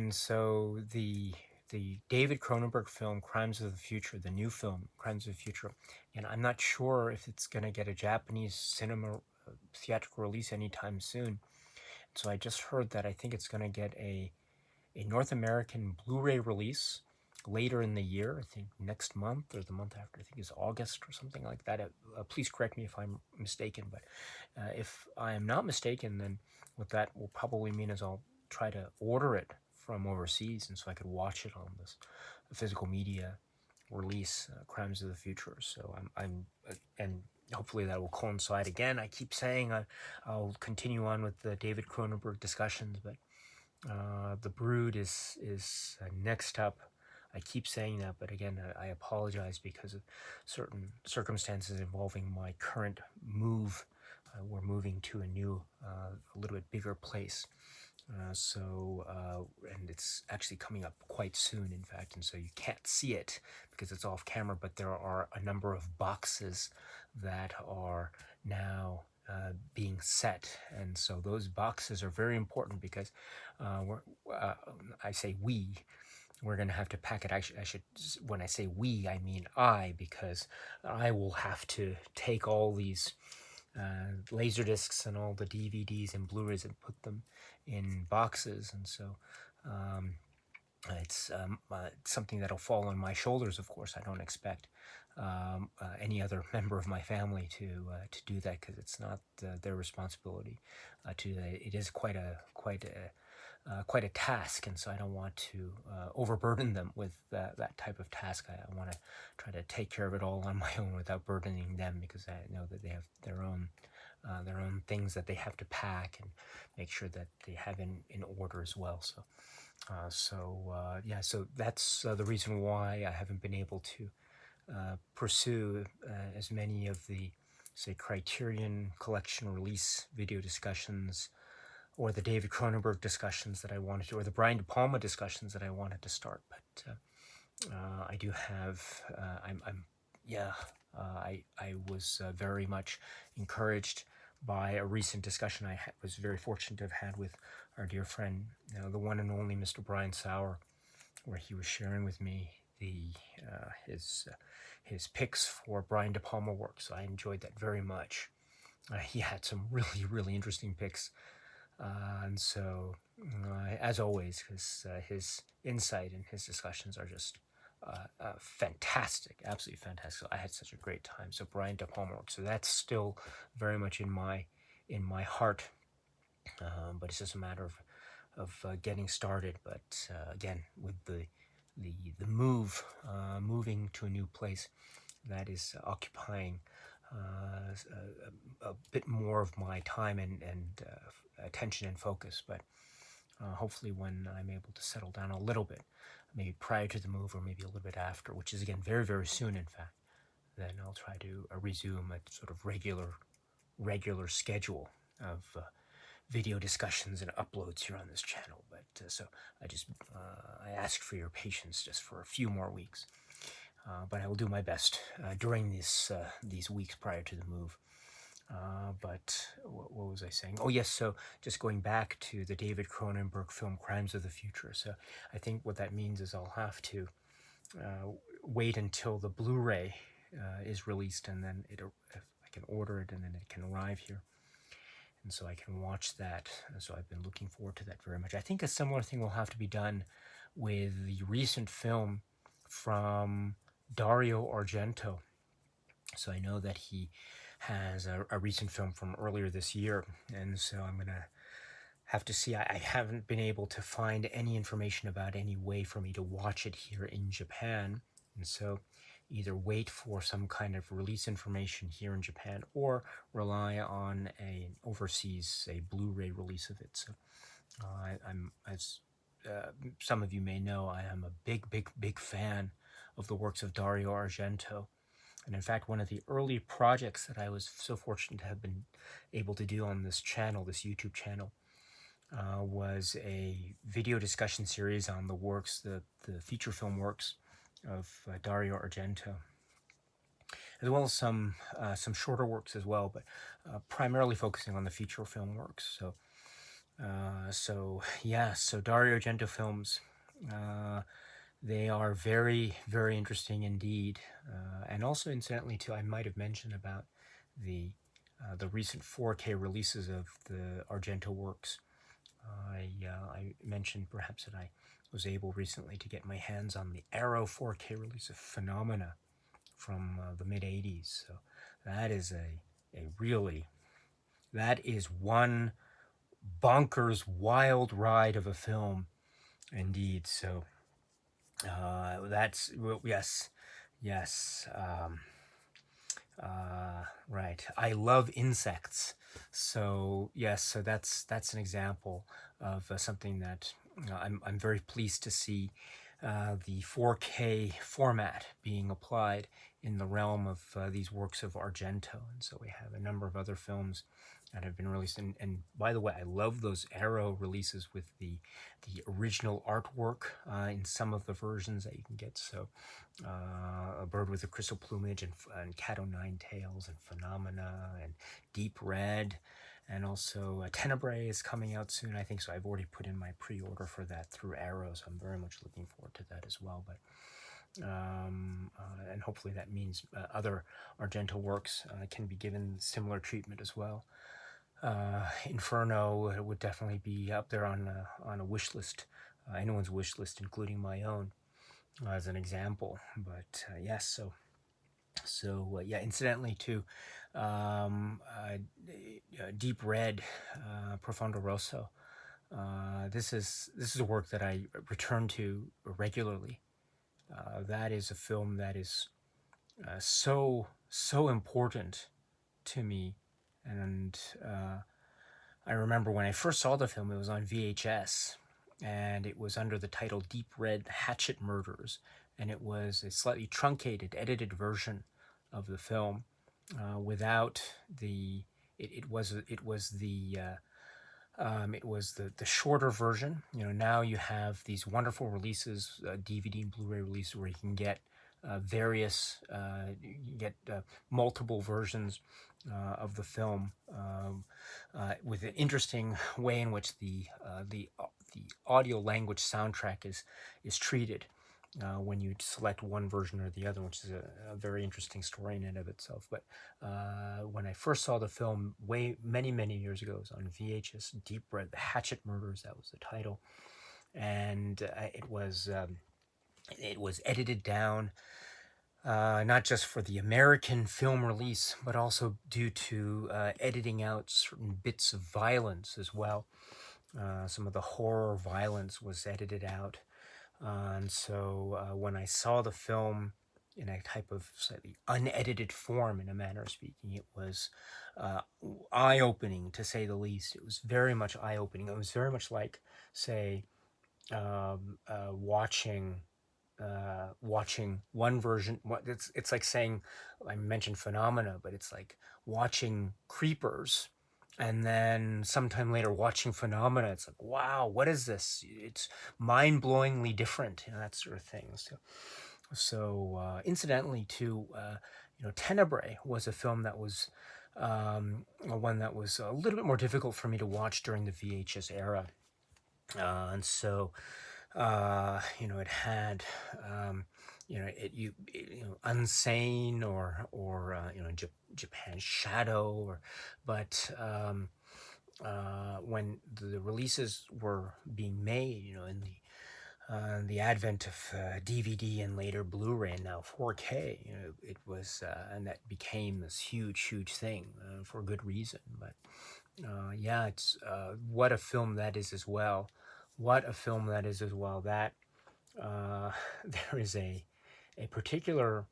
And so the David Cronenberg film Crimes of the Future, the new film Crimes of the Future, and I'm not sure if it's going to get a Japanese cinema theatrical release anytime soon. So I just heard that I think it's going to get a North American Blu-ray release later in the year. I think next month or the month after. I think it's August or something like that. Please correct me if I'm mistaken, but if I am not mistaken, then what that will probably mean is I'll try to order it from overseas, and so I could watch it on this physical media release, Crimes of the Future. So and hopefully that will coincide again. I keep saying I'll continue on with the David Cronenberg discussions, but The Brood is next up. I keep saying that, but again, I apologize because of certain circumstances involving my current move. We're moving to a new, a little bit bigger place. And it's actually coming up quite soon, in fact, and so you can't see it because it's off camera, but there are a number of boxes that are now being set, and so those boxes are very important because I say we're going to have to pack it. I should, when I say we, I mean I, because I will have to take all these laser discs and all the DVDs and Blu-rays and put them in boxes, and so it's something that'll fall on my shoulders. Of course, I don't expect any other member of my family to do that because it's not their responsibility to do that. It is quite a task, and so I don't want to overburden them with that type of task. I want to try to take care of it all on my own without burdening them, because I know that they have their own things that they have to pack and make sure that they have in order as well. So that's the reason why I haven't been able to pursue as many of the, say, Criterion Collection release video discussions, or the David Cronenberg discussions that I wanted to, or the Brian De Palma discussions that I wanted to start. But I do have, I was very much encouraged by a recent discussion I was very fortunate to have had with our dear friend, the one and only Mr. Brian Sauer, where he was sharing with me his picks for Brian De Palma work. So I enjoyed that very much. He had some really, really interesting picks. And so, as always, his insight and his discussions are just fantastic, absolutely fantastic. I had such a great time. So Brian De Palma work. So that's still very much in my heart. But it's just a matter of getting started. But again, with the moving to a new place, that is occupying a bit more of my time and attention and focus. But hopefully when I'm able to settle down a little bit, maybe prior to the move or maybe a little bit after, which is again very, very soon, in fact, then I'll try to resume a sort of regular schedule of video discussions and uploads here on this channel. But so I ask for your patience just for a few more weeks. But I will do my best during these weeks prior to the move. But what was I saying? Oh, yes, so just going back to the David Cronenberg film Crimes of the Future. So I think what that means is I'll have to wait until the Blu-ray is released, and then I can order it, and then it can arrive here. And so I can watch that. And so I've been looking forward to that very much. I think a similar thing will have to be done with the recent film from Dario Argento. So I know that he has a recent film from earlier this year, and so I'm going to have to see. I haven't been able to find any information about any way for me to watch it here in Japan, and so either wait for some kind of release information here in Japan or rely on an overseas, a Blu-ray release of it. So I'm, as some of you may know, I am a big fan of the works of Dario Argento. And in fact, one of the early projects that I was so fortunate to have been able to do on this channel, this YouTube channel, was a video discussion series on the works, the feature film works of Dario Argento, as well as some shorter works as well, but primarily focusing on the feature film works. So So yeah, so Dario Argento films, uh, they are very, very interesting indeed. And also, incidentally, too, I might have mentioned about the the recent 4K releases of the Argento works. I mentioned perhaps that I was able recently to get my hands on the Arrow 4K release of Phenomena from the mid 80s. So that is a really, that is one bonkers wild ride of a film indeed. So that's, well, yes, yes. Right. I love insects. So yes, so that's an example of something that I'm very pleased to see the 4K format being applied in the realm of these works of Argento. And so we have a number of other films that have been released. And by the way, I love those Arrow releases with the original artwork in some of the versions that you can get. So A Bird with a Crystal Plumage and Cat O' Nine Tails and Phenomena and Deep Red. And also Tenebrae is coming out soon, I think. So I've already put in my pre-order for that through Arrow. So I'm very much looking forward to that as well. But and hopefully that means other Argento works can be given similar treatment as well. Inferno would definitely be up there on a wish list, anyone's wish list, including my own, as an example. But yes, yeah. Incidentally, too, Deep Red, Profondo Rosso. This is a work that I return to regularly. That is a film that is so important to me, and I remember when I first saw the film, it was on VHS, and it was under the title Deep Red Hatchet Murders, and it was a slightly truncated, edited version of the film without the. It was the shorter version. You know, now you have these wonderful releases, DVD and Blu-ray releases, where you can get you get multiple versions of the film with an interesting way in which the audio language soundtrack is treated when you select one version or the other, which is a very interesting story in and of itself. But when I first saw the film many years ago, it was on VHS, Deep Red, The Hatchet Murders, that was the title. And it was edited down, not just for the American film release, but also due to editing out certain bits of violence as well. Some of the horror violence was edited out. And so when I saw the film in a type of slightly unedited form, in a manner of speaking, it was eye-opening, to say the least. It was very much eye-opening. It was very much like, say, watching one version. It's like saying, I mentioned Phenomena, but it's like watching Creepers and then sometime later watching Phenomena. It's like, wow, what is this? It's mind-blowingly different, that sort of thing. So incidentally, too, Tenebrae was a film that was one that was a little bit more difficult for me to watch during the VHS era. And so it had Unsane or Japan's Shadow, but when the releases were being made, in the advent of DVD and later Blu-ray and now 4K, it was and that became this huge thing for good reason. But yeah, it's what a film that is as well. What a film that is as well. That there is a particular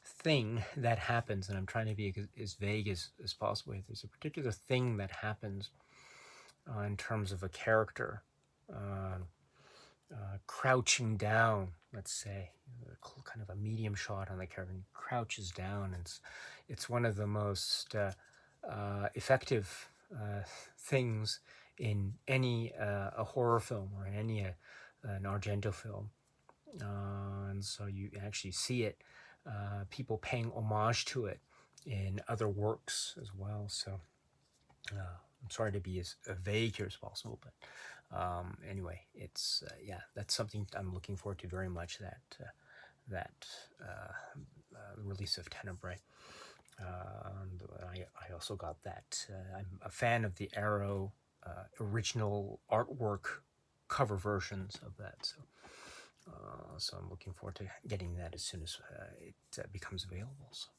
thing that happens, and I'm trying to be as vague as possible. There's a particular thing that happens in terms of a character crouching down, let's say, kind of a medium shot on the character, and he crouches down, and it's one of the most effective things in any a horror film or in any an Argento film. And so you actually see it, people paying homage to it in other works as well. So I'm sorry to be as vague here as possible, but anyway, it's yeah, that's something I'm looking forward to very much. That release of Tenebrae. I also got that. I'm a fan of the Arrow original artwork cover versions of that. So I'm looking forward to getting that as soon as it becomes available. So.